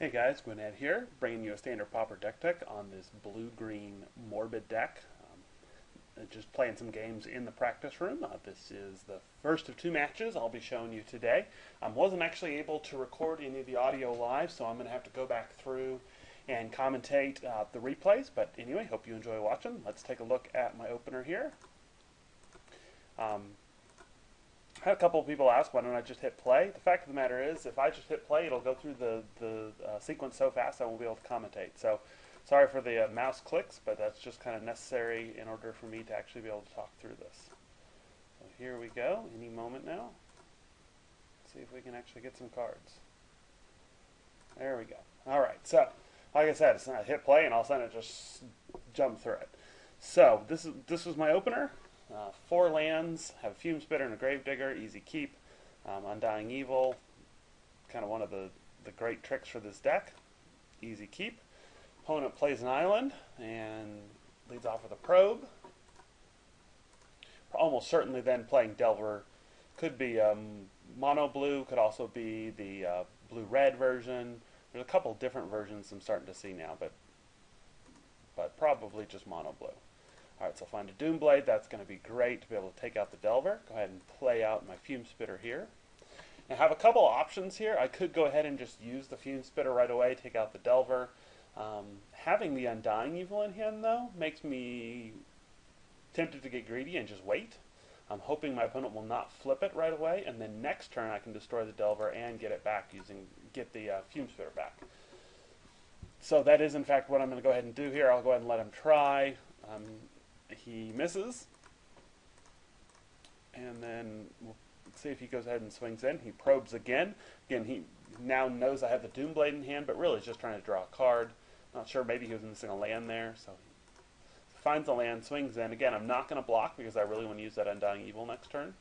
Hey guys, gwyned here, bringing you a standard Pauper Deck-Tech on this blue-green Morbid deck. Just playing some games in the practice room. This is the first of two matches I'll be showing you today. I wasn't actually able to record any of the audio live, so I'm going to have to go back through and commentate the replays. But anyway, hope you enjoy watching. Let's take a look at my opener here. I had a couple of people ask, why don't I just hit play? The fact of the matter is, if I just hit play, it'll go through the sequence so fast I won't be able to commentate. So, sorry for the mouse clicks, but that's just kind of necessary in order for me to actually be able to talk through this. So here we go, any moment now. Let's see if we can actually get some cards. There we go. Alright, so, like I said, it's not hit play and all of a sudden it just jumped through it. So, this was my opener. 4 lands, have a Fume Spitter and a Gravedigger, easy keep. Undying Evil, kind of one of the great tricks for this deck. Easy keep. Opponent plays an island and leads off with a Probe. Almost certainly then playing Delver. Could be mono blue, could also be the blue-red version. There's a couple different versions I'm starting to see now, but probably just mono blue. Alright, so find a Doomblade. That's going to be great to be able to take out the Delver. Go ahead and play out my Fume Spitter here. Now, I have a couple options here. I could go ahead and just use the Fume Spitter right away, take out the Delver. Having the Undying Evil in hand, though, makes me tempted to get greedy and just wait. I'm hoping my opponent will not flip it right away, and then next turn I can destroy the Delver and get it back get the Fume Spitter back. So that is, in fact, what I'm going to go ahead and do here. I'll go ahead and let him try. He misses, and then we'll see if he goes ahead and swings in. He probes again. Again, he now knows I have the Doomblade in hand, but really is just trying to draw a card. Not sure, maybe he was missing a land there, so he finds a land, swings in. Again, I'm not going to block because I really want to use that Undying Evil next turn.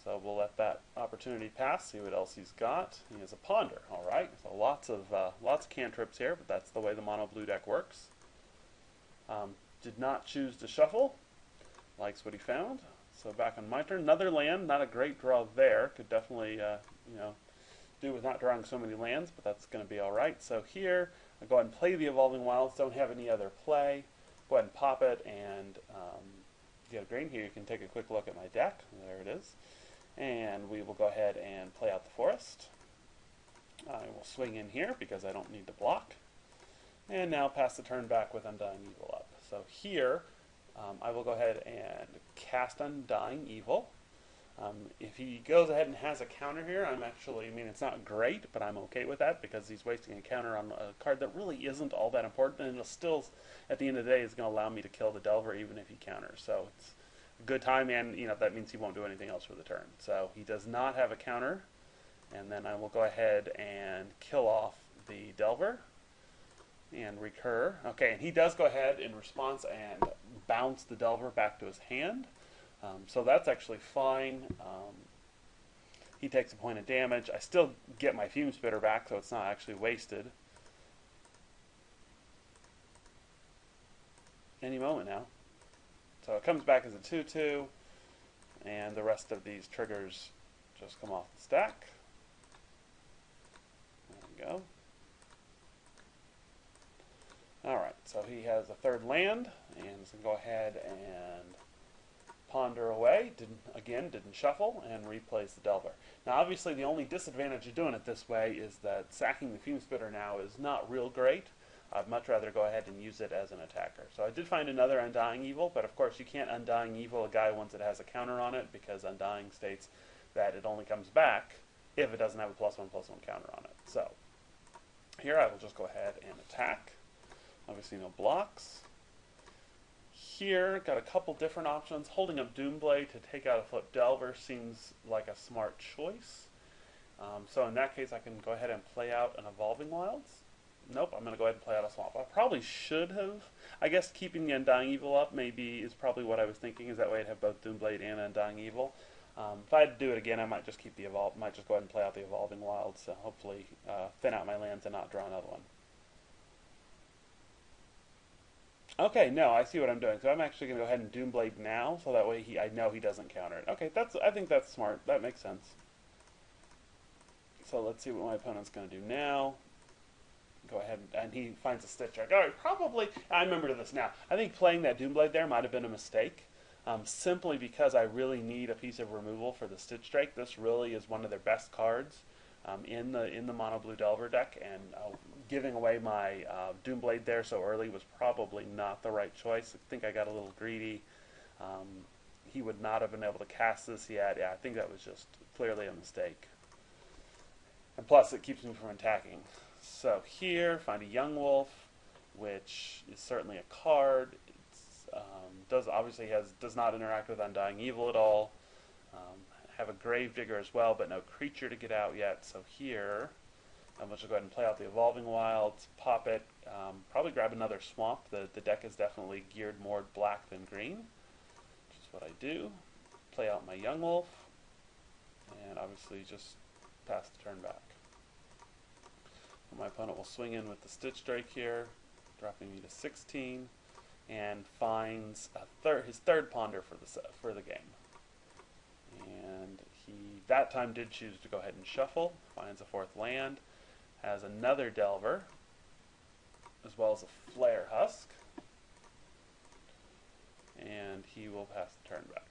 So we'll let that opportunity pass, see what else he's got. He has a Ponder, alright. So lots of cantrips here, but that's the way the mono blue deck works. Did not choose to shuffle. Likes what he found. So back on my turn. Another land. Not a great draw there. Could definitely, do with not drawing so many lands, but that's going to be alright. So here, I go ahead and play the Evolving Wilds. Don't have any other play. Go ahead and pop it and get a green. Here you can take a quick look at my deck. There it is. And we will go ahead and play out the forest. I will swing in here because I don't need to block. And now pass the turn back with Undying Evil up. So here, I will go ahead and cast Undying Evil. If he goes ahead and has a counter here, it's not great, but I'm okay with that because he's wasting a counter on a card that really isn't all that important, and it'll still, at the end of the day, is going to allow me to kill the Delver even if he counters. So it's a good time, and that means he won't do anything else for the turn. So he does not have a counter, and then I will go ahead and kill off the Delver. And recur. Okay, and he does go ahead in response and bounce the Delver back to his hand. So that's actually fine. He takes a point of damage. I still get my Fume Spitter back, so it's not actually wasted. Any moment now. So it comes back as a 2-2, and the rest of these triggers just come off the stack. There we go. Alright, so he has a third land, and so go ahead and ponder away. Didn't shuffle, and replays the Delver. Now obviously the only disadvantage of doing it this way is that sacking the Fume Spitter now is not real great. I'd much rather go ahead and use it as an attacker. So I did find another Undying Evil, but of course you can't Undying Evil a guy once it has a counter on it, because Undying states that it only comes back if it doesn't have a +1/+1 counter on it. So here I will just go ahead and attack. Obviously no blocks. Here, got a couple different options. Holding up Doomblade to take out a flip Delver seems like a smart choice. So in that case, I can go ahead and play out an Evolving Wilds. Nope, I'm going to go ahead and play out a Swamp. I probably should have. I guess keeping the Undying Evil up maybe is probably what I was thinking, is that way I'd have both Doomblade and Undying Evil. If I had to do it again, I might just keep the might just go ahead and play out the Evolving Wilds to hopefully thin out my lands and not draw another one. Okay, no, I see what I'm doing. So I'm actually going to go ahead and Doomblade now, so that way I know he doesn't counter it. Okay, I think that's smart. That makes sense. So let's see what my opponent's going to do now. Go ahead and he finds a Stitch Drake. All right, probably, I remember this now. I think playing that Doomblade there might have been a mistake. Simply because I really need a piece of removal for the Stitch Drake. This really is one of their best cards in the mono blue Delver deck, and giving away my Doomblade there so early was probably not the right choice. I think I got a little greedy. He would not have been able to cast this yet. Yeah, I think that was just clearly a mistake. And plus, it keeps me from attacking. So here, find a Young Wolf, which is certainly a card. Does not interact with Undying Evil at all. Have a Gravedigger as well, but no creature to get out yet. So here, I'm going to go ahead and play out the Evolving Wilds, pop it, probably grab another Swamp. The deck is definitely geared more black than green, which is what I do. Play out my Young Wolf, and obviously just pass the turn back. My opponent will swing in with the Stitch Drake here, dropping me to 16, and finds his third Ponder for the game. And he that time did choose to go ahead and shuffle, finds a fourth land, has another Delver, as well as a Flare Husk, and he will pass the turn back.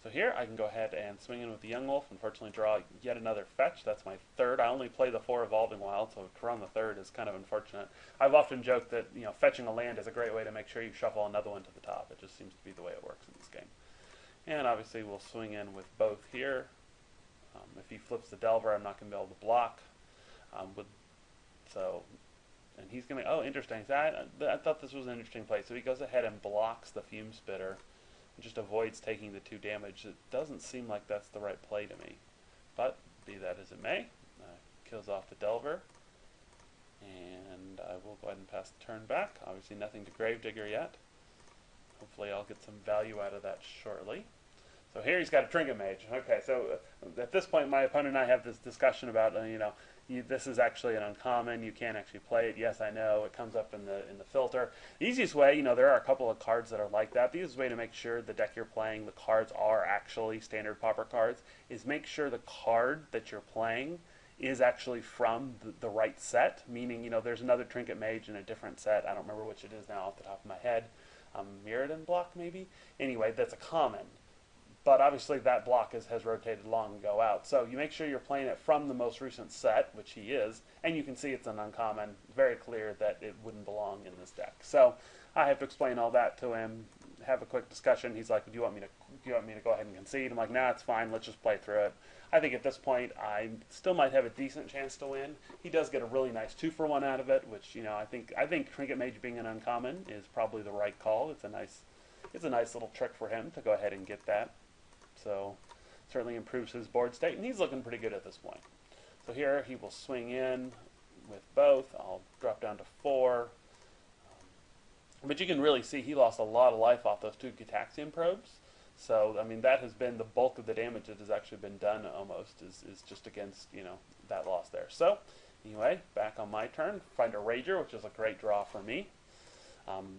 So here I can go ahead and swing in with the Young Wolf. Unfortunately, draw yet another fetch. That's my third. I only play the 4 Evolving Wilds, so to run the third is kind of unfortunate. I've often joked that fetching a land is a great way to make sure you shuffle another one to the top. It just seems to be the way it works in this game. And obviously we'll swing in with both here. If he flips the Delver, I'm not going to be able to block. And he's going to, oh, interesting. So I thought this was an interesting play. So he goes ahead and blocks the Fume Spitter, just avoids taking the 2 damage. It doesn't seem like that's the right play to me. But, be that as it may, kills off the Delver. And I will go ahead and pass the turn back. Obviously nothing to Gravedigger yet. Hopefully I'll get some value out of that shortly. So here he's got a Trinket Mage. Okay, so at this point my opponent and I have this discussion about, this is actually an uncommon. You can't actually play it. Yes, I know. It comes up in the filter. The easiest way, there are a couple of cards that are like that. The easiest way to make sure the deck you're playing, the cards are actually standard Pauper cards, is make sure the card that you're playing is actually from the right set. Meaning, there's another Trinket Mage in a different set. I don't remember which it is now off the top of my head. Mirrodin block, maybe? Anyway, that's a common. But obviously that block has rotated long ago out. So you make sure you're playing it from the most recent set, which he is, and you can see it's an uncommon. Very clear that it wouldn't belong in this deck. So I have to explain all that to him, have a quick discussion. He's like, do you want me to go ahead and concede? I'm like, nah, it's fine. Let's just play through it. I think at this point I still might have a decent chance to win. He does get a really nice 2-for-1 out of it, which I think Trinket Mage being an uncommon is probably the right call. It's a nice little trick for him to go ahead and get that. So certainly improves his board state, and he's looking pretty good at this point. So here he will swing in with both. I'll drop down to 4. But you can really see he lost a lot of life off those 2 Gitaxian probes. So, that has been the bulk of the damage that has actually been done almost, is just against, that loss there. So, anyway, back on my turn, find a Rager, which is a great draw for me.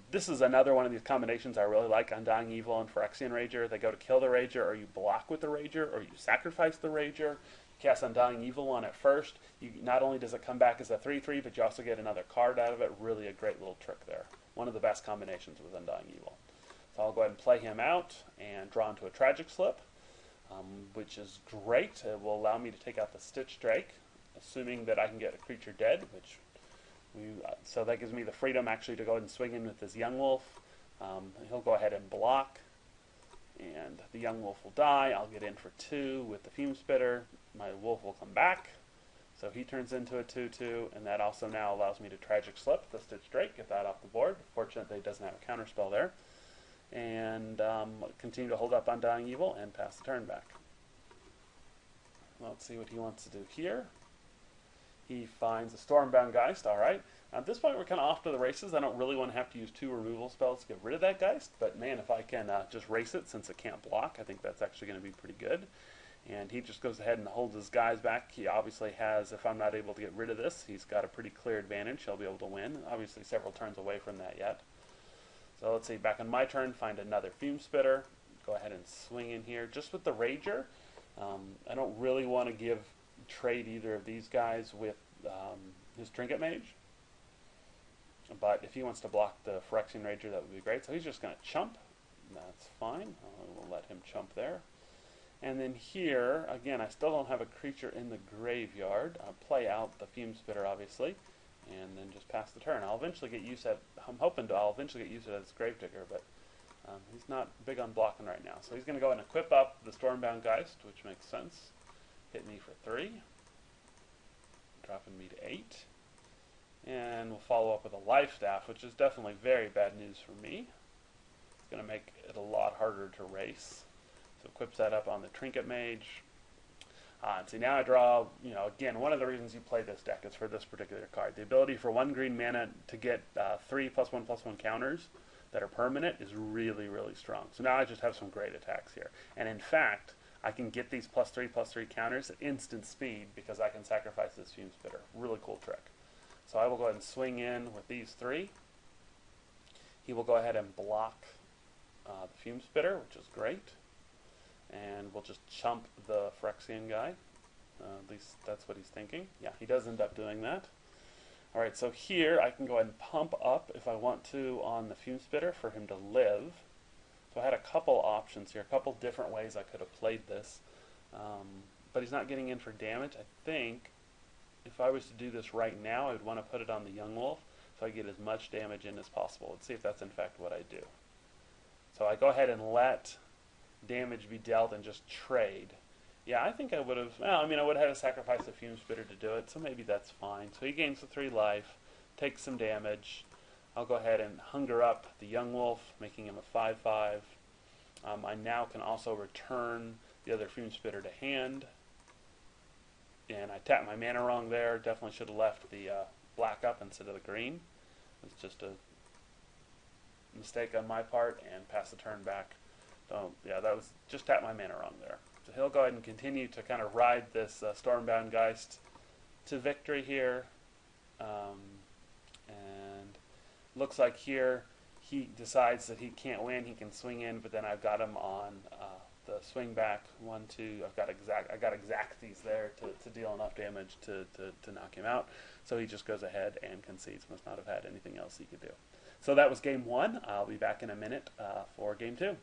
This is another one of these combinations I really like, Undying Evil and Phyrexian Rager. They go to kill the Rager, or you block with the Rager, or you sacrifice the Rager. You cast Undying Evil on it first. Not only does it come back as a 3/3, but you also get another card out of it. Really a great little trick there. One of the best combinations with Undying Evil. So I'll go ahead and play him out and draw into a Tragic Slip, which is great. It will allow me to take out the Stitch Drake, assuming that I can get a creature dead, which... so that gives me the freedom actually to go ahead and swing in with this Young Wolf. He'll go ahead and block, and the Young Wolf will die. I'll get in for 2 with the Fume Spitter. My Wolf will come back, so he turns into a 2/2, and that also now allows me to Tragic Slip the Stitch Drake, get that off the board. Fortunately, it doesn't have a counterspell there. And continue to hold up Undying Evil and pass the turn back. Let's see what he wants to do here. He finds a Stormbound Geist, alright. At this point we're kind of off to the races. I don't really want to have to use 2 removal spells to get rid of that Geist, but man, if I can just race it since it can't block, I think that's actually going to be pretty good. And he just goes ahead and holds his guys back. He obviously has, if I'm not able to get rid of this, he's got a pretty clear advantage. He'll be able to win. Obviously several turns away from that yet. So let's see, back on my turn, find another Fume Spitter. Go ahead and swing in here. Just with the Rager, I don't really want to trade either of these guys with his Trinket Mage. But if he wants to block the Phyrexian Rager, that would be great. So he's just going to chump. That's fine. We'll let him chump there. And then here, again, I still don't have a creature in the graveyard. I'll play out the Fume Spitter, obviously, and then just pass the turn. I'll eventually get used to it. I'll eventually get used to it as Gravedigger, but he's not big on blocking right now. So he's going to go ahead and equip up the Stormbound Geist, which makes sense. Hit me for 3. Dropping me to 8. And we'll follow up with a Life Staff, which is definitely very bad news for me. It's going to make it a lot harder to race. So equips that up on the Trinket Mage. And see, now I draw, again, one of the reasons you play this deck is for this particular card. The ability for 1 green mana to get 3 +1/+1 counters that are permanent is really, really strong. So now I just have some great attacks here. And in fact, I can get these +3/+3 counters at instant speed because I can sacrifice this Fume Spitter. Really cool trick. So I will go ahead and swing in with these 3. He will go ahead and block the Fume Spitter, which is great. And we'll just chump the Phyrexian guy. At least that's what he's thinking. Yeah, he does end up doing that. Alright, so here I can go ahead and pump up if I want to on the Fume Spitter for him to live. So I had a couple options here, a couple different ways I could have played this. But he's not getting in for damage. I think if I was to do this right now, I would want to put it on the Young Wolf so I get as much damage in as possible. Let's see if that's in fact what I do. So I go ahead and let damage be dealt and just trade. Yeah, I think I would have, I would have had to sacrifice the Fume Spitter to do it, so maybe that's fine. So he gains the 3 life, takes some damage. I'll go ahead and hunger up the Young Wolf, making him a 5/5. I now can also return the other Fume Spitter to hand. And I tapped my mana wrong there. Definitely should have left the black up instead of the green. It's just a mistake on my part, and pass the turn back. So yeah, that was just tap my mana wrong there. So he'll go ahead and continue to kind of ride this Stormbound Geist to victory here. And looks like here he decides that he can't win. He can swing in, but then I've got him on the swing back 1, 2. I got Exacties there to deal enough damage to knock him out. So he just goes ahead and concedes. Must not have had anything else he could do. So that was game 1. I'll be back in a minute for game 2.